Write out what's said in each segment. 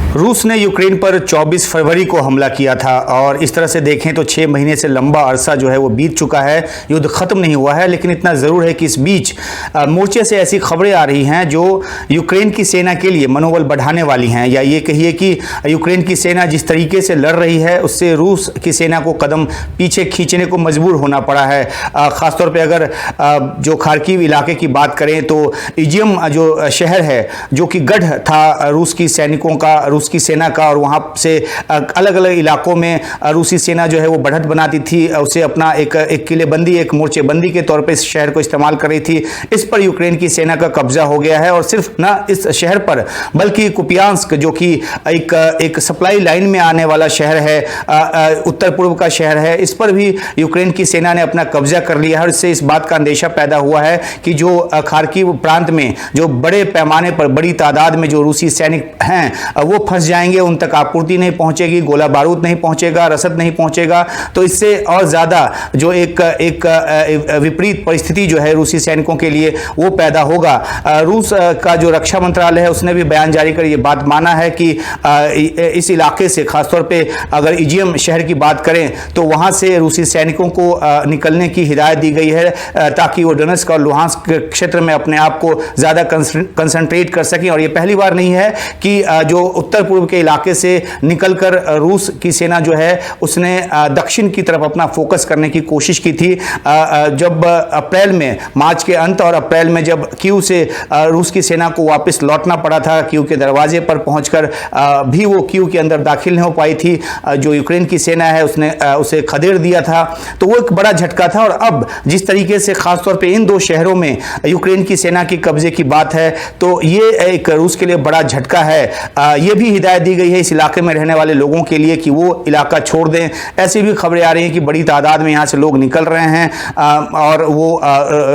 रूस ने यूक्रेन पर 24 फरवरी को हमला किया था और इस तरह से देखें तो 6 महीने से लंबा अरसा जो है वो बीत चुका है। युद्ध खत्म नहीं हुआ है, लेकिन इतना ज़रूर है कि इस बीच मोर्चे से ऐसी खबरें आ रही हैं जो यूक्रेन की सेना के लिए मनोबल बढ़ाने वाली हैं, या ये कहिए कि यूक्रेन की सेना जिस तरीके से लड़ रही है उससे रूस की सेना को कदम पीछे खींचने को मजबूर होना पड़ा है। ख़ासतौर पर अगर जो खार्किव इलाके की बात करें तो इजियम जो शहर है, जो कि गढ़ था रूस की सैनिकों का, रूस की सेना का, और वहाँ से अलग अलग इलाकों में रूसी सेना जो है वो बढ़त बनाती थी, उसे अपना एक किलेबंदी, एक मोर्चेबंदी के तौर पे इस शहर को इस्तेमाल कर रही थी। इस पर यूक्रेन की सेना का कब्जा हो गया है, और सिर्फ न इस शहर पर बल्कि कुपियांस्क जो कि एक सप्लाई लाइन में आने वाला शहर है, उत्तर पूर्व का शहर है, इस पर भी यूक्रेन की सेना ने अपना कब्जा कर लिया है। और इससे इस बात का अंदेशा पैदा हुआ है कि जो खार्किव प्रांत में जो बड़े पैमाने पर बड़ी तादाद में जो रूसी सैनिक हैं वो फंस जाएंगे, उन तक आपूर्ति नहीं पहुंचेगी, गोला बारूद नहीं पहुंचेगा, रसद नहीं पहुंचेगा। तो इससे और ज़्यादा जो एक विपरीत परिस्थिति जो है रूसी सैनिकों के लिए वो पैदा होगा। रूस का जो रक्षा मंत्रालय है उसने भी बयान जारी कर ये बात माना है कि इस इलाके से, खासतौर पे अगर इजियम शहर की बात करें तो वहाँ से रूसी सैनिकों को निकलने की हिदायत दी गई है, ताकि वो डोनेट्स्क और लुहांस्क क्षेत्र में अपने आप को ज़्यादा कंसंट्रेट कर सकें। और ये पहली बार नहीं है कि जो उत्तर पूर्व के इलाके से निकलकर रूस की सेना जो है उसने दक्षिण की तरफ अपना फोकस करने की कोशिश की थी। जब अप्रैल में, मार्च के अंत और अप्रैल में जब कीव से रूस की सेना को वापस लौटना पड़ा था, कीव के दरवाजे पर पहुंचकर भी वो कीव के अंदर दाखिल नहीं हो पाई थी, जो यूक्रेन की सेना है उसने उसे खदेड़ दिया था। तो वो एक बड़ा झटका था। और अब जिस तरीके से खासतौर पे इन दो शहरों में यूक्रेन की सेना के कब्जे की बात है, तो ये एक रूस के लिए बड़ा झटका है। ये भी हिदायत दी गई है इस इलाके में रहने वाले लोगों के लिए कि वो इलाका छोड़ दें। ऐसी भी खबरें आ रही हैं कि बड़ी तादाद में यहाँ से लोग निकल रहे हैं, और वो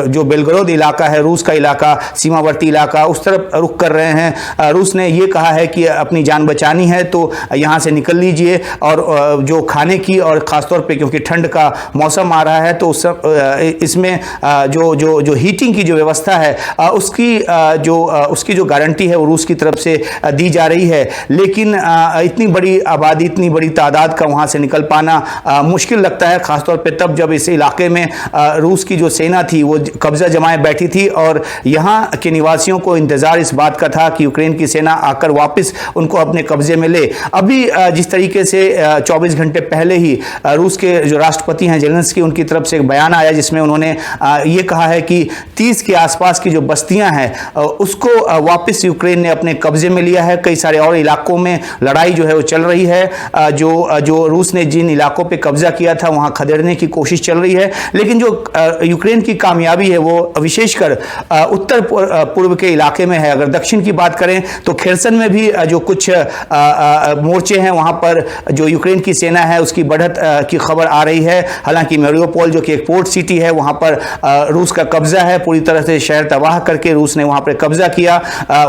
जो बेलगरोद इलाका है, रूस का इलाका, सीमावर्ती इलाका, उस तरफ रुख कर रहे हैं। रूस ने ये कहा है कि अपनी जान बचानी है तो यहाँ से निकल लीजिए, और जो खाने की, और ख़ासतौर पे क्योंकि ठंड का मौसम आ रहा है तो इसमें जो हीटिंग की जो व्यवस्था है उसकी जो गारंटी है वो रूस की तरफ से दी जा रही है। लेकिन इतनी बड़ी आबादी, इतनी बड़ी तादाद का वहाँ से निकल पाना मुश्किल लगता है, ख़ासतौर पे तब जब इस इलाके में रूस की जो सेना थी वो कब्जा जमाए बैठी थी, और यहाँ के निवासियों को इंतज़ार इस बात का था कि यूक्रेन की सेना आकर वापस उनको अपने कब्जे में ले। अभी जिस तरीके से 24 घंटे पहले ही रूस के जो राष्ट्रपति हैं जेलेंस्की, उनकी तरफ से एक बयान आया जिसमें उन्होंने ये कहा है कि 30 के आसपास की जो बस्तियाँ हैं उसको वापस यूक्रेन ने अपने कब्जे में लिया है। कई सारे और इलाकों में लड़ाई जो है वो चल रही है। जो रूस ने जिन इलाकों पे कब्जा किया था वहाँ खदेड़ने की कोशिश चल रही है, लेकिन जो यूक्रेन की कामयाबी है वो विशेषकर उत्तर पूर्व के इलाके में है। अगर दक्षिण की बात करें तो खेर्सन में भी जो कुछ मोर्चे हैं वहाँ पर जो यूक्रेन की सेना है उसकी बढ़त की खबर आ रही है। हालांकि मेरियोपोल जो कि एक पोर्ट सिटी है वहाँ पर रूस का कब्जा है, पूरी तरह से शहर तबाह करके रूस ने वहाँ पर कब्जा किया।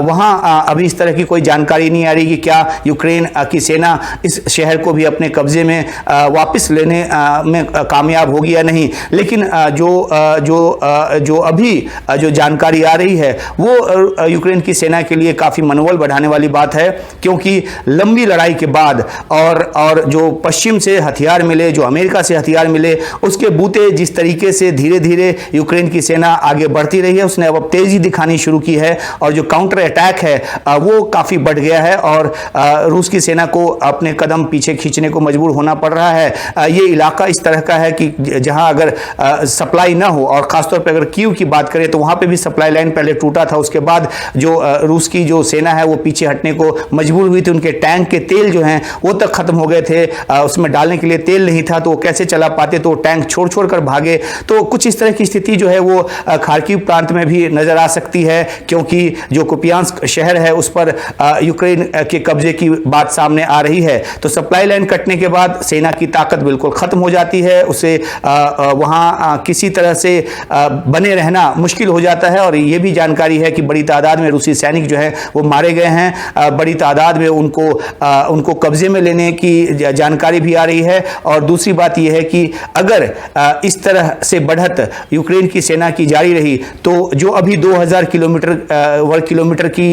वहाँ अभी इस तरह की कोई जानकारी नहीं आ रही कि क्या यूक्रेन की सेना इस शहर को भी अपने कब्जे में वापस लेने में कामयाब होगी या नहीं। लेकिन जो अभी जो जानकारी आ रही है वो यूक्रेन की सेना के लिए काफ़ी मनोबल बढ़ाने वाली बात है, क्योंकि लंबी लड़ाई के बाद और जो पश्चिम से हथियार मिले, जो अमेरिका से हथियार मिले, उसके बूते जिस तरीके से धीरे धीरे यूक्रेन की सेना आगे बढ़ती रही है, उसने अब तेज़ी दिखानी शुरू की है, और जो काउंटर अटैक है वो काफ़ी बढ़ गया है, और रूस की सेना को अपने कदम पीछे खींचने को मजबूर होना पड़ रहा है। ये इलाका इस तरह का है कि जहां अगर सप्लाई ना हो, और ख़ासतौर पर अगर कीव की बात करें तो वहाँ पे भी सप्लाई लाइन पहले टूटा था, उसके बाद जो रूस की जो सेना है वो पीछे हटने को मजबूर हुई थी। उनके टैंक के तेल जो हैं वो तक ख़त्म हो गए थे, उसमें डालने के लिए तेल नहीं था, तो वो कैसे चला पाते, तो टैंक छोड़ छोड़ कर भागे। तो कुछ इस तरह की स्थिति जो है वो खार्किव प्रांत में भी नज़र आ सकती है, क्योंकि जो कुपियांस्क शहर है उस पर यूक्रेन के कब्जे की बात सामने आ रही है। तो सप्लाई लाइन कटने के बाद सेना की ताकत बिल्कुल ख़त्म हो जाती है, उसे वहाँ किसी तरह से बने रहना मुश्किल हो जाता है। और ये भी जानकारी है कि बड़ी तादाद में रूसी सैनिक जो है वो मारे गए हैं, बड़ी तादाद में उनको कब्जे में लेने की जानकारी भी आ रही है। और दूसरी बात यह है कि अगर इस तरह से बढ़त यूक्रेन की सेना की जारी रही तो जो अभी 2000 वर्ग किलोमीटर की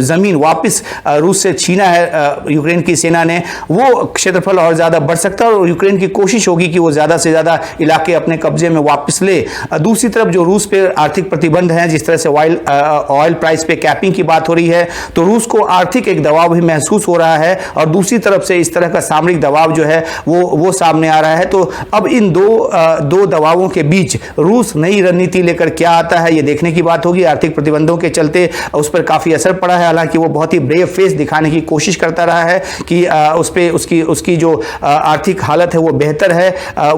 ज़मीन वापस रूस रूस से छीना है यूक्रेन की सेना ने, वो क्षेत्रफल और ज़्यादा बढ़ सकता है और यूक्रेन की कोशिश होगी कि वो ज़्यादा से ज़्यादा इलाके अपने कब्जे में वापस ले। दूसरी तरफ जो रूस पे आर्थिक प्रतिबंध हैं, जिस तरह से ऑयल प्राइस पे कैपिंग की बात हो रही है, तो रूस को आर्थिक एक दबाव भी महसूस हो रहा है और दूसरी तरफ से इस तरह का सामरिक दबाव जो है वो सामने आ रहा है। तो अब इन दो दबावों के बीच रूस नई रणनीति लेकर क्या आता है, ये देखने की बात होगी। आर्थिक प्रतिबंधों के चलते उस पर काफ़ी असर पड़ा है, हालांकि वो बहुत ही ब्रेव फेस दिखाने की कोशिश करता रहा है कि उस पे उसकी जो आर्थिक हालत है वो बेहतर है,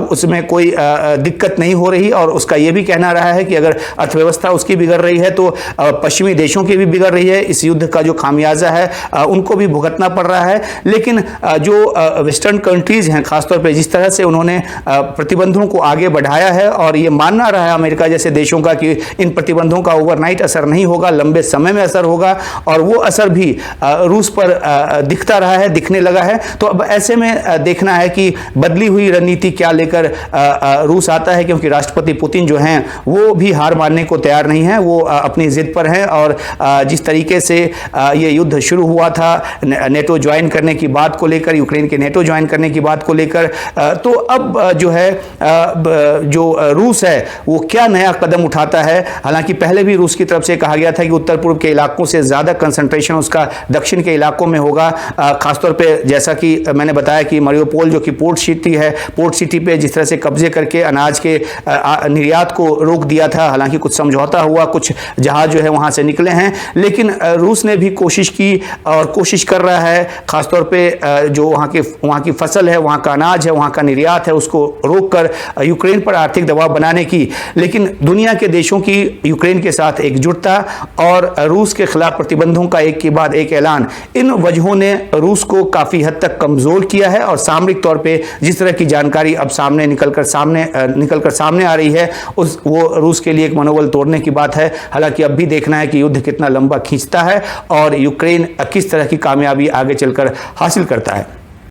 उसमें कोई दिक्कत नहीं हो रही। और उसका ये भी कहना रहा है कि अगर अर्थव्यवस्था उसकी बिगड़ रही है तो पश्चिमी देशों की भी बिगड़ रही है। इस युद्ध का जो खामियाजा है उनको भी भुगतना पड़ रहा है। लेकिन जो वेस्टर्न कंट्रीज हैं, खासतौर पर जिस तरह से उन्होंने प्रतिबंधों को आगे बढ़ाया है और ये मानना रहा है अमेरिका जैसे देशों का कि इन प्रतिबंधों का ओवरनाइट असर नहीं होगा, लंबे समय में असर होगा, और वो असर भी रूस पर दिखता रहा है, दिखने लगा है। तो अब ऐसे में देखना है कि बदली हुई रणनीति क्या लेकर रूस आता है, क्योंकि राष्ट्रपति पुतिन जो हैं वो भी हार मानने को तैयार नहीं है, वो अपनी जिद पर हैं। और जिस तरीके से ये युद्ध शुरू हुआ था नेटो ज्वाइन करने की बात को लेकर, यूक्रेन के नेटो ज्वाइन करने की बात को लेकर, तो अब जो है जो रूस है वो क्या नया कदम उठाता है। हालांकि पहले भी रूस की तरफ से कहा गया था कि उत्तर पूर्व के इलाकों से ज़्यादा कंसंट्रेशन उसका दक्षिण के इलाकों में होगा, खासतौर पे जैसा कि मैंने बताया कि मारियोपोल जो कि पोर्ट सिटी है, पोर्ट सिटी पे जिस तरह से कब्जे करके अनाज के निर्यात को रोक दिया था। हालांकि कुछ समझौता हुआ, कुछ जहाज जो है वहाँ से निकले हैं, लेकिन रूस ने भी कोशिश की और कोशिश कर रहा है, खासतौर पे जो वहाँ की फसल है, वहाँ का अनाज है, वहाँ का निर्यात है, उसको रोककर यूक्रेन पर आर्थिक दबाव बनाने की। लेकिन दुनिया के देशों की यूक्रेन के साथ एकजुटता और रूस के खिलाफ प्रतिबंधों का एक के बाद एक ऐलान, इन वजहों ने रूस को काफ़ी हद तक कमज़ोर किया है। और सामरिक तौर पे जिस तरह की जानकारी अब निकलकर सामने आ रही है, वो रूस के लिए एक मनोबल तोड़ने की बात है। हालांकि अब भी देखना है कि युद्ध कितना लंबा खींचता है और यूक्रेन किस तरह की कामयाबी आगे चलकर हासिल करता है।